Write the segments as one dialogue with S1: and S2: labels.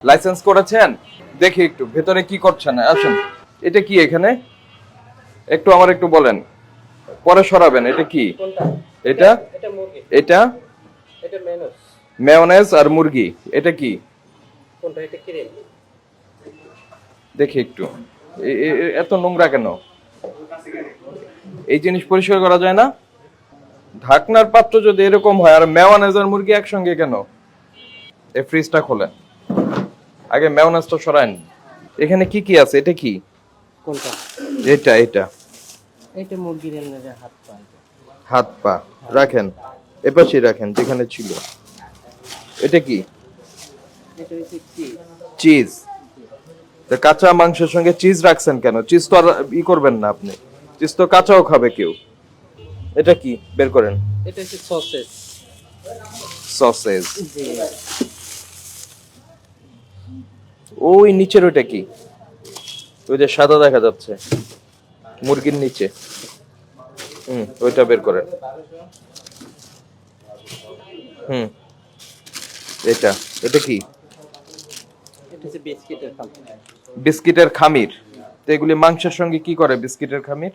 S1: Licence করেছেন? দেখি একটু ভেতরে কি করছেন, আসেন। এটা কি এখানে একটু আমার একটু বলেন, পরে সরাবেন। এটা কি?
S2: কোনটা?
S1: এটা
S2: এটা মুরগি।
S1: এটা
S2: এটা মেনুস।
S1: মেয়োনেজ আর মুরগি। এটা কি?
S2: কোনটা? এটা ক্রিম।
S1: দেখি একটু এত নোংরা কেন? এই জিনিস পরিষ্কার করা যায় না? ঢাকনার পাত্র যদি এরকম হয়, আর মেয়োনেজ আর মুরগি একসঙ্গে কেন? এই ফ্রিজটা খোলেন, আগে মেয়োনেজটা সরান। এখানে কি কি আছে? এটা কি?
S2: কোনটা?
S1: এটা এটা
S2: এটা মুরগির এমনি হাত পা।
S1: হাত পা রাখেন, এপাশে রাখেন যেখানে ছিল। এটা কি?
S2: এটা হচ্ছে চিজ।
S1: চিজ। তা কাঁচা মাংসের সঙ্গে চিজ রাখছেন কেন? চিজ তো আর করবেন না আপনি, চিজ তো কাঁচাও খাবে কেউ। এটা কি বের করেন?
S2: এটা হচ্ছে সসেজ।
S1: সসেজ।
S2: জি।
S1: ওই নিচের ওইটা কি? ওই যে সাদা দেখা যাচ্ছে মুরগির নিচে, ওইটা বের করেন। এটা এটা কি?
S2: এটা হচ্ছে বিস্কিটের খামির।
S1: বিস্কিটের খামির। তো এগুলি মাংসের সঙ্গে কি করে বিস্কিটের খামির?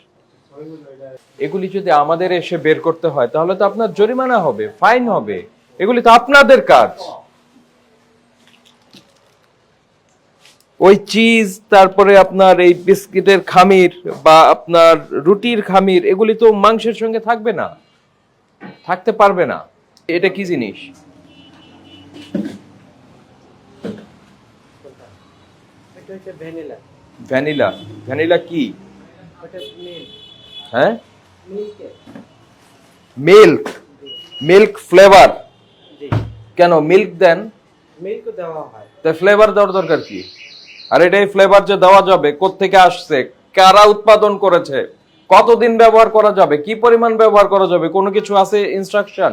S1: এগুলি যদি আমাদের এসে বের করতে হয় তাহলে তো আপনার জরিমানা হবে, ফাইন হবে। এগুলি তো আপনাদের কাজ। ওই চিজ, তারপরে আপনার এই বিস্কিটের খামির বা আপনার রুটির খামির, এগুলি তো মাংসের সঙ্গে থাকবে না, থাকতে পারবে না। এটা কি জিনিস?
S2: এটা হচ্ছে ভ্যানিলা।
S1: ভ্যানিলা। ভ্যানিলা কি?
S2: ওটা মিল্ক।
S1: হ্যাঁ,
S2: মিল্ক।
S1: মিল্ক। Milk flavour.
S2: জি।
S1: কেন মিল্ক দেন?
S2: মিল্ক দেওয়া হয়।
S1: তাই ফ্লেভার দেওয়ার দরকার কি? আর এটাই ফ্লেভার যে দেওয়া যাবে, কোত্থেকে আসছে, কারা উৎপাদন করেছে, কতদিন ব্যবহার করা যাবে, কি পরিমাণ ব্যবহার করা যাবে, কোনো কিছু আছে ইনস্ট্রাকশন?